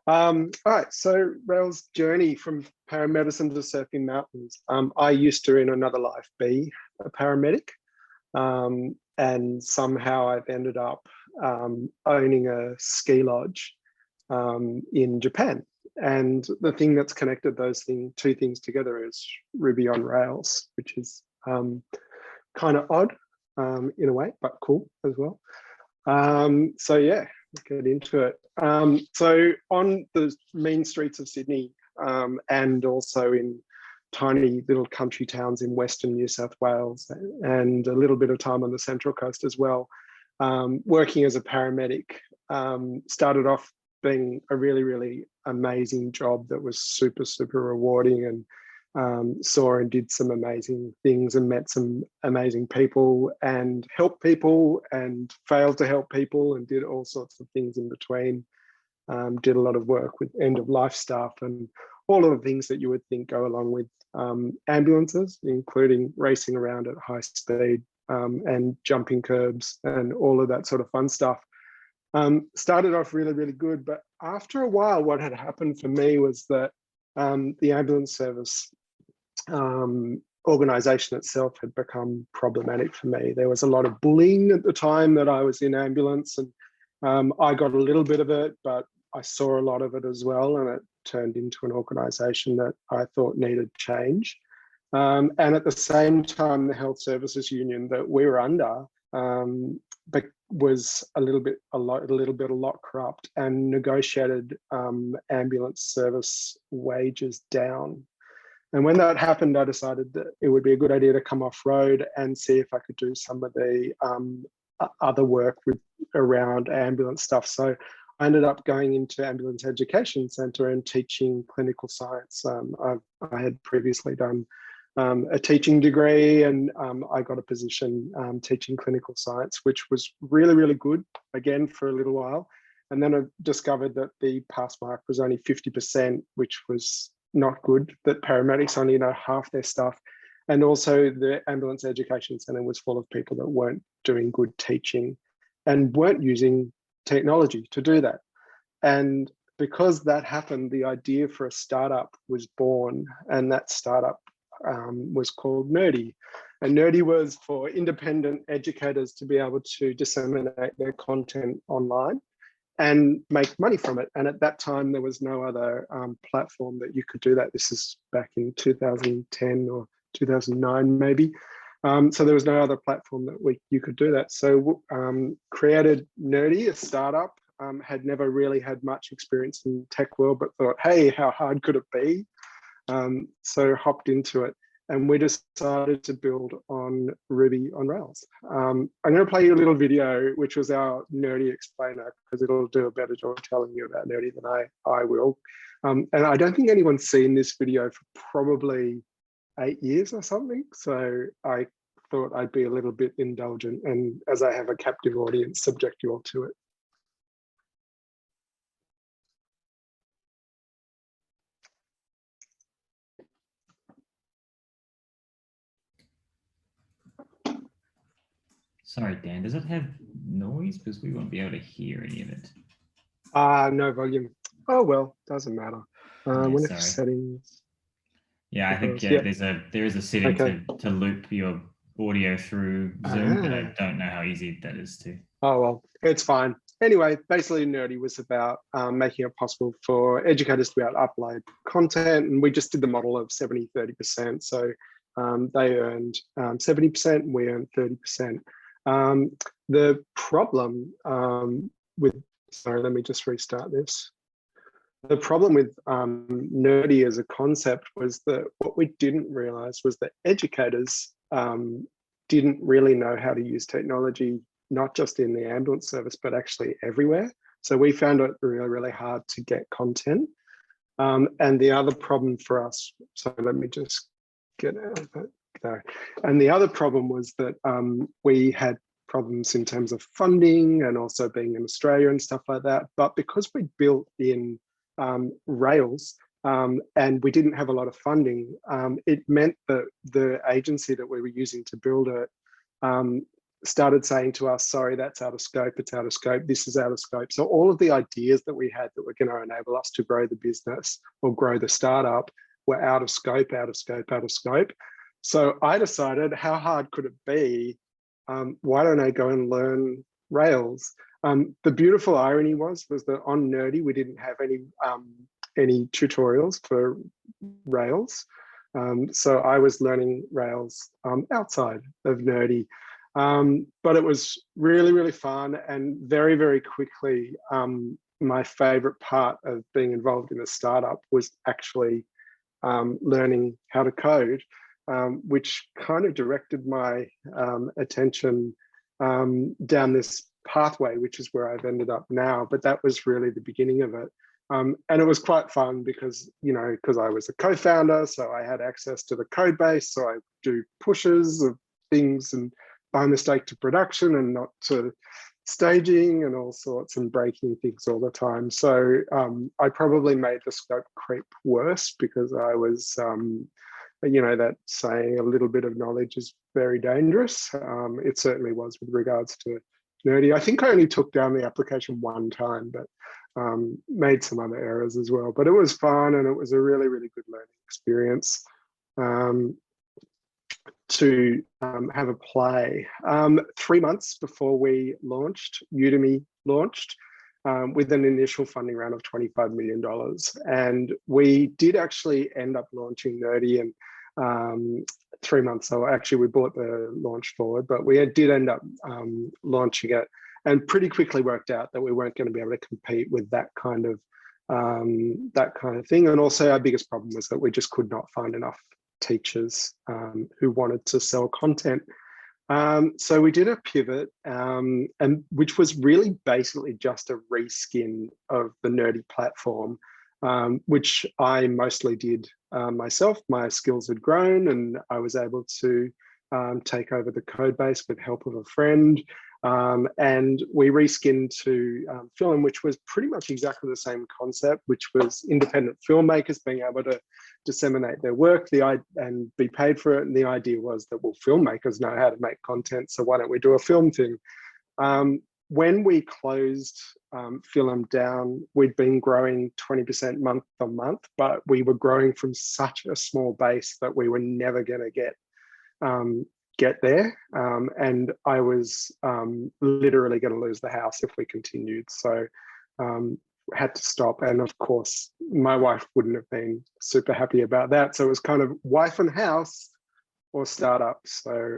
All right, so Rail's journey from paramedicine to surfing mountains. I used to, in another life, be a paramedic, and somehow I've ended up owning a ski lodge in Japan. And the thing that's connected those two things together is Ruby on Rails, which is kind of odd in a way, but cool as well. So yeah, let's get into it. So on the main streets of Sydney and also in tiny little country towns in Western New South Wales and a little bit of time on the Central Coast as well, working as a paramedic, started off being a really, really amazing job that was super, super rewarding, and saw and did some amazing things and met some amazing people and helped people and failed to help people and did all sorts of things in between. Did a lot of work with end of life stuff and all of the things that you would think go along with ambulances, including racing around at high speed and jumping curbs and all of that sort of fun stuff. Started off really, really good, but after a while, what had happened for me was that the ambulance service organisation itself had become problematic for me. There was a lot of bullying at the time that I was in ambulance, and I got a little bit of it, but I saw a lot of it as well, and it turned into an organisation that I thought needed change. And at the same time, the health services union that we were under was a lot corrupt and negotiated ambulance service wages down. And when that happened, I decided that it would be a good idea to come off road and see if I could do some of the other work around ambulance stuff. So I ended up going into Ambulance Education Centre and teaching clinical science. I had previously done a teaching degree, and I got a position teaching clinical science, which was really, really good, again, for a little while. And then I discovered that the pass mark was only 50%, which was not good, that paramedics only know half their stuff. And also the Ambulance Education Centre was full of people that weren't doing good teaching and weren't using technology to do that. And because that happened, the idea for a startup was born, and that startup was called Nerdy. And Nerdy was for independent educators to be able to disseminate their content online and make money from it. And at that time, there was no other platform that you could do that. This is back in 2010 or 2009, maybe. So there was no other platform that you could do that. So created Nerdy, a startup, had never really had much experience in tech world, but thought, hey, how hard could it be? So hopped into it, and we decided to build on Ruby on Rails. I'm going to play you a little video, which was our Nerdy explainer, because it'll do a better job telling you about Nerdy than I will. And I don't think anyone's seen this video for probably 8 years or something. So I thought I'd be a little bit indulgent, and as I have a captive audience, subject you all to it. Sorry, Dan, does it have noise? Because we won't be able to hear any of it. No volume. Oh, well, doesn't matter. When it's settings. Yeah, I think there is a setting to loop your audio through Zoom, but I don't know how easy that is to. Oh, well, it's fine. Anyway, basically Nerdy was about making it possible for educators to be able to upload content, and we just did the model of 70-30%. So they earned 70% and we earned 30%. The problem sorry, let me just restart this. The problem with Nerdy as a concept was that what we didn't realize was that educators didn't really know how to use technology, not just in the ambulance service, but actually everywhere. So we found it really, really hard to get content. And the other problem for us, so let me just get out of it. No. And the other problem was that we had problems in terms of funding and also being in Australia and stuff like that. But because we built in Rails and we didn't have a lot of funding, it meant that the agency that we were using to build it started saying to us, sorry, that's out of scope, it's out of scope, this is out of scope. So all of the ideas that we had that were going to enable us to grow the business or grow the startup were out of scope, out of scope, out of scope. So I decided, how hard could it be? Why don't I go and learn Rails? The beautiful irony was that on Nerdy, we didn't have any tutorials for Rails. So I was learning Rails outside of Nerdy. But it was really, really fun, and very, very quickly, my favorite part of being involved in a startup was actually learning how to code, which kind of directed my attention down this pathway, which is where I've ended up now. But that was really the beginning of it. And it was quite fun because, because I was a co-founder, so I had access to the code base. So I do pushes of things and by mistake to production and not to staging and all sorts, and breaking things all the time. So I probably made the scope creep worse because I was, that saying a little bit of knowledge is very dangerous. It certainly was with regards to Nerdy. I think I only took down the application one time, but made some other errors as well. But it was fun, and it was a really, really good learning experience to have a play. 3 months before we launched, Udemy launched with an initial funding round of $25 million. And we did actually end up launching Nerdy in 3 months. So actually we brought the launch forward, but we did end up launching it, and pretty quickly worked out that we weren't going to be able to compete with that kind of thing. And also our biggest problem was that we just could not find enough teachers who wanted to sell content. So we did a pivot, and which was really basically just a reskin of the Nerdy platform, which I mostly did myself. My skills had grown, and I was able to take over the code base with help of a friend. And we reskinned to film, which was pretty much exactly the same concept, which was independent filmmakers being able to disseminate their work and be paid for it. And the idea was that, well, filmmakers know how to make content, so why don't we do a film thing? When we closed Film down, we'd been growing 20% month on month, but we were growing from such a small base that we were never going to get there. And I was literally going to lose the house if we continued. So had to stop. And of course, my wife wouldn't have been super happy about that. So it was kind of wife and house or startup. So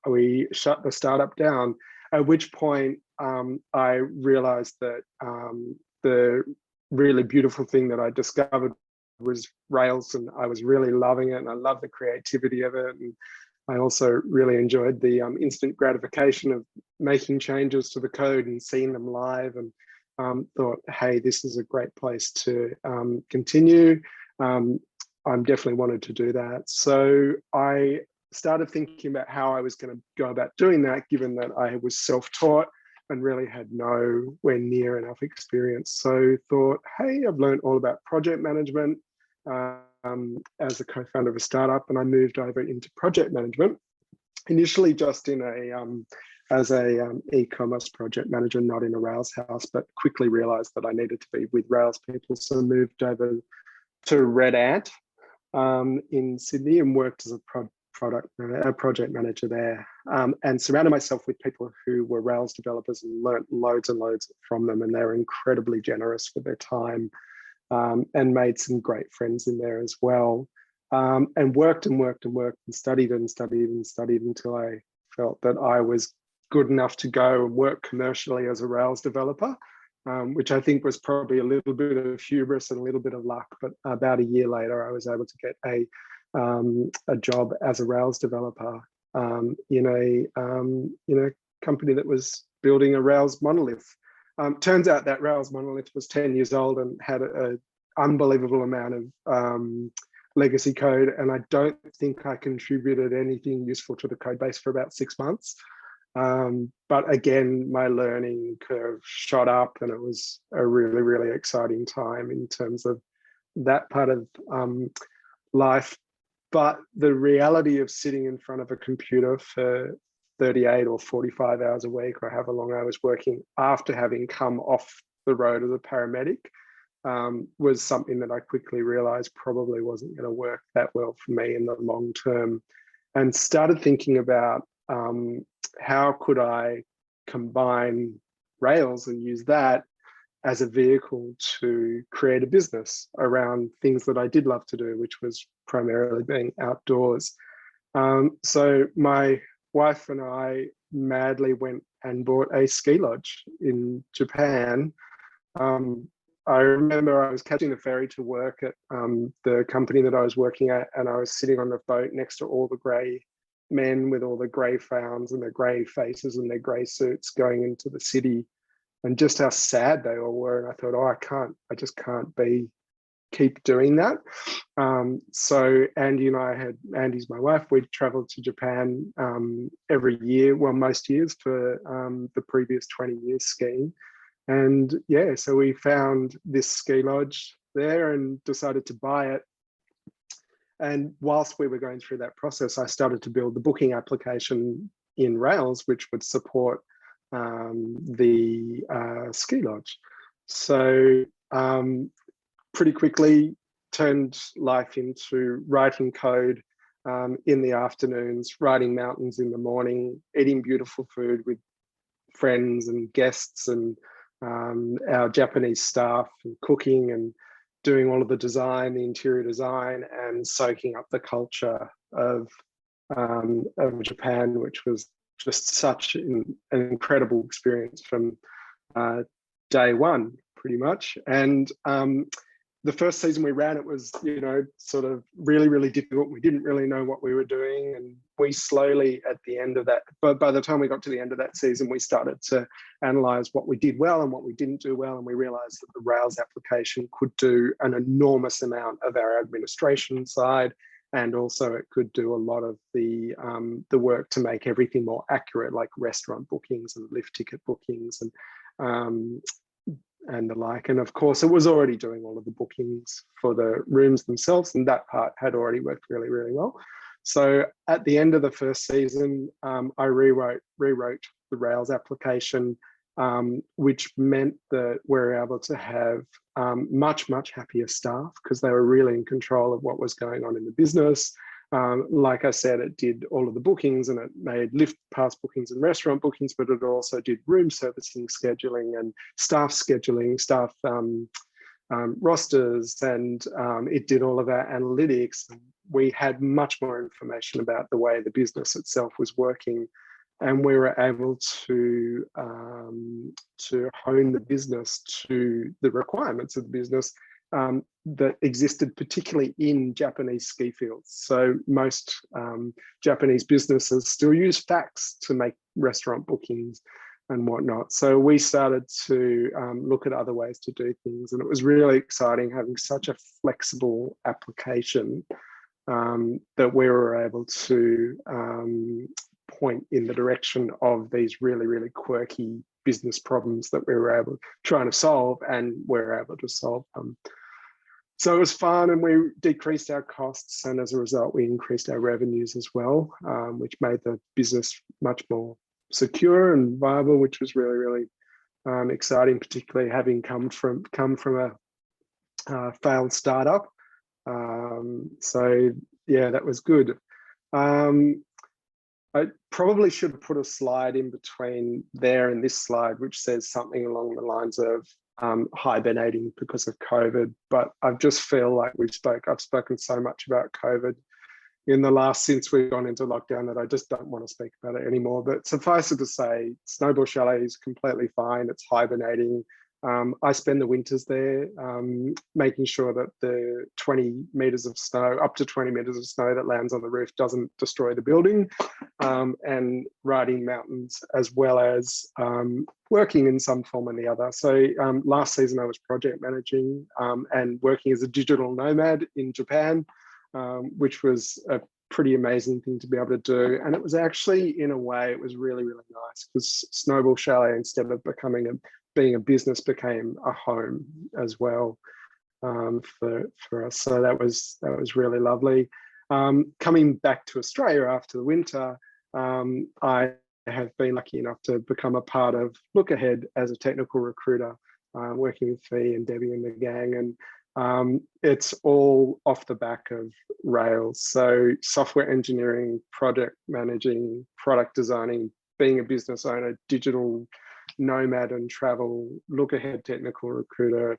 we shut the startup down, at which point I realized that the really beautiful thing that I discovered was Rails, and I was really loving it, and I loved the creativity of it. And I also really enjoyed the instant gratification of making changes to the code and seeing them live, and thought, hey, this is a great place to continue. I'm definitely wanted to do that. So I started thinking about how I was going to go about doing that, given that I was self-taught and really had nowhere near enough experience. So thought, hey, I've learned all about project management as a co-founder of a startup, and I moved over into project management, initially just in as a e-commerce project manager, not in a Rails house, but quickly realized that I needed to be with Rails people. So moved over to Red Ant in Sydney and worked as a project manager there, and surrounded myself with people who were Rails developers and learnt loads and loads from them. And they were incredibly generous with their time, and made some great friends in there as well. And worked and worked and worked and studied and studied and studied until I felt that I was good enough to go and work commercially as a Rails developer, which I think was probably a little bit of hubris and a little bit of luck. But about a year later, I was able to get a job as a Rails developer in a company that was building a Rails monolith. Turns out that Rails monolith was 10 years old and had an unbelievable amount of legacy code, and I don't think I contributed anything useful to the code base for about 6 months. But again, my learning curve shot up, and it was a really, really exciting time in terms of that part of life. But the reality of sitting in front of a computer for 38 or 45 hours a week, or however long I was working after having come off the road as a paramedic, was something that I quickly realized probably wasn't going to work that well for me in the long term, and started thinking about how could I combine Rails and use that as a vehicle to create a business around things that I did love to do, which was primarily being outdoors. So my wife and I madly went and bought a ski lodge in Japan. I remember I was catching the ferry to work at the company that I was working at, and I was sitting on the boat next to all the grey men with all the grey frowns and their grey faces and their grey suits going into the city, and just how sad they all were. And I thought, oh, I just can't keep doing that. So Andy and I Andy's my wife, we'd traveled to Japan every year, well, most years for the previous 20 years skiing. And yeah, so we found this ski lodge there and decided to buy it. And whilst we were going through that process, I started to build the booking application in Rails, which would support the ski lodge. So pretty quickly turned life into writing code in the afternoons, riding mountains in the morning, eating beautiful food with friends and guests and our Japanese staff, and cooking and doing all of the design, the interior design, and soaking up the culture of Japan, which was just such an incredible experience from day one, pretty much. And the first season we ran, it was, sort of really, really difficult. We didn't really know what we were doing. And we slowly, at the end of that, but by the time we got to the end of that season, we started to analyze what we did well and what we didn't do well. And we realized that the Rails application could do an enormous amount of our administration side. And also it could do a lot of the work to make everything more accurate, like restaurant bookings and lift ticket bookings and the like. And of course, it was already doing all of the bookings for the rooms themselves, and that part had already worked really, really well. So at the end of the first season, I rewrote the Rails application, which meant that we're able to have much, much happier staff because they were really in control of what was going on in the business. Like I said, it did all of the bookings and it made lift pass bookings and restaurant bookings, but it also did room servicing, scheduling, and staff scheduling, staff rosters, and it did all of our analytics. We had much more information about the way the business itself was working, and we were able to hone the business to the requirements of the business that existed particularly in Japanese ski fields. So most Japanese businesses still use fax to make restaurant bookings and whatnot. So we started to look at other ways to do things, and it was really exciting having such a flexible application that we were able to point in the direction of these really, really quirky business problems that we were trying to solve, and we were able to solve them. So it was fun, and we decreased our costs, and as a result, we increased our revenues as well, which made the business much more secure and viable, which was really, really exciting, particularly having come from a failed startup. So yeah, that was good. I probably should have put a slide in between there and this slide, which says something along the lines of hibernating because of COVID, but I just feel like I've spoken so much about COVID since we've gone into lockdown that I just don't want to speak about it anymore. But suffice it to say, Snowball Chalet is completely fine. It's hibernating. I spend the winters there, making sure that the 20 meters of snow, up to 20 meters of snow that lands on the roof doesn't destroy the building, and riding mountains, as well as working in some form or the other. So last season I was project managing and working as a digital nomad in Japan, which was a pretty amazing thing to be able to do. And it was actually, in a way, it was really, really nice because Snowball Chalet, instead of being a business, became a home as well for us. So that was really lovely. Coming back to Australia after the winter, I have been lucky enough to become a part of Look Ahead as a technical recruiter, working with Fee and Debbie and the gang. And it's all off the back of Rails. So software engineering, project managing, product designing, being a business owner, digital nomad and travel, Look Ahead technical recruiter,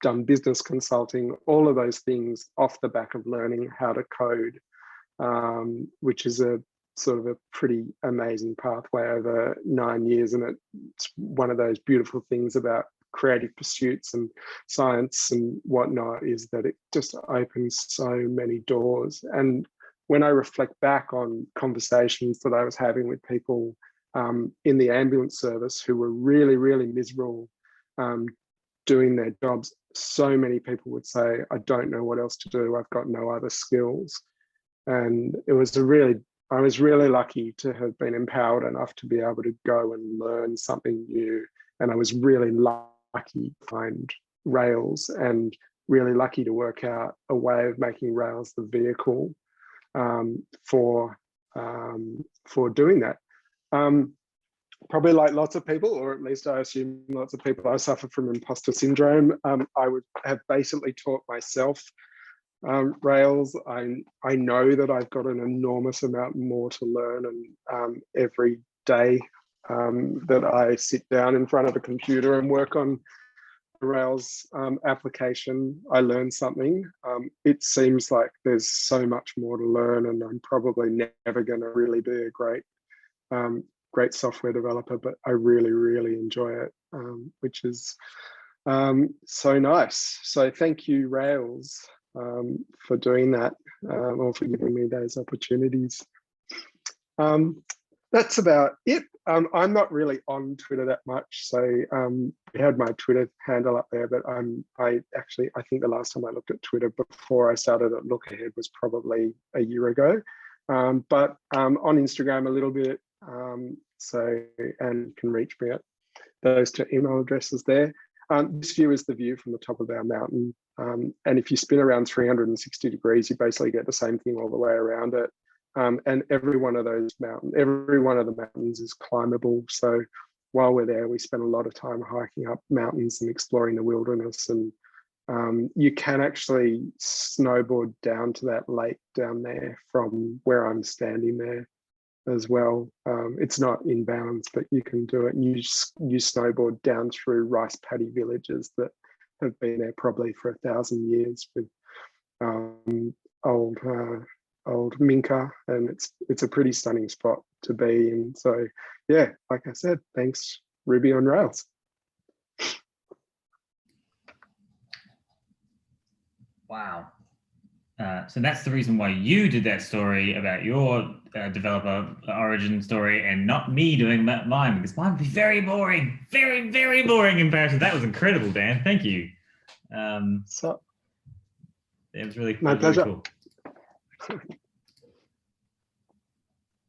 done business consulting, all of those things off the back of learning how to code, which is a sort of a pretty amazing pathway over 9 years. And it's one of those beautiful things about creative pursuits and science and whatnot, is that it just opens so many doors. And when I reflect back on conversations that I was having with people in the ambulance service who were really, really miserable doing their jobs, so many people would say, I don't know what else to do. I've got no other skills. And I was really lucky to have been empowered enough to be able to go and learn something new. And I was really lucky to find Rails, and really lucky to work out a way of making Rails the vehicle for doing that. Probably like lots of people, or at least I assume lots of people, I suffer from imposter syndrome. I would have basically taught myself Rails. I know that I've got an enormous amount more to learn, and every day that I sit down in front of a computer and work on a Rails application, I learn something. It seems like there's so much more to learn, and I'm probably never going to really be a great software developer, but I really, really enjoy it, which is so nice. So thank you, Rails, for doing that, or for giving me those opportunities. That's about it. I'm not really on Twitter that much, so we had my Twitter handle up there, but I think the last time I looked at Twitter before I started at Look Ahead was probably a year ago. But on Instagram a little bit, and you can reach me at those two email addresses there. This view is the view from the top of our mountain, and if you spin around 360 degrees, you basically get the same thing all the way around it. And every one of the mountains is climbable. So while we're there, we spend a lot of time hiking up mountains and exploring the wilderness. And you can actually snowboard down to that lake down there from where I'm standing there as well. It's not inbounds, but you can do it. And you snowboard down through rice paddy villages that have been there probably for 1,000 years with old Minka, and it's a pretty stunning spot to be in. So yeah, like I said, thanks Ruby on Rails. Wow. So that's the reason why you did that story about your developer origin story, and not me doing mine, because mine would be very boring, very, very boring in comparison. That was incredible, Dan. Thank you. So it was really, my pleasure. Really cool.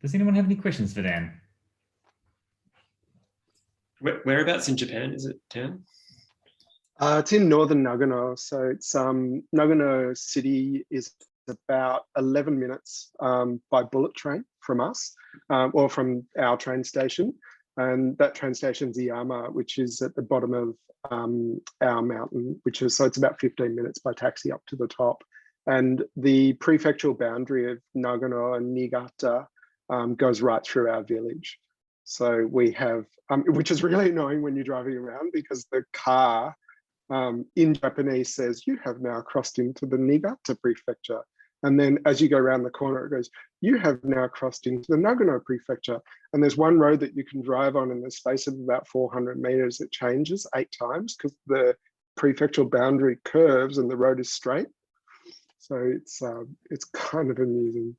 Does anyone have any questions for Dan? Whereabouts in Japan is it, Dan? It's in northern Nagano. So it's Nagano City is about 11 minutes by bullet train from us, or from our train station. And that train station is Iyama, which is at the bottom of our mountain, so it's about 15 minutes by taxi up to the top. And the prefectural boundary of Nagano and Niigata goes right through our village. So we have, which is really annoying when you're driving around, because the car in Japanese says, you have now crossed into the Niigata prefecture. And then as you go around the corner, it goes, you have now crossed into the Nagano prefecture. And there's one road that you can drive on in the space of about 400 meters. It changes 8 times because the prefectural boundary curves and the road is straight. So it's kind of amusing.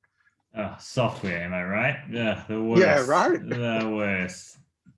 Software, am I right? Yeah, the worst. Yeah, right. The worst.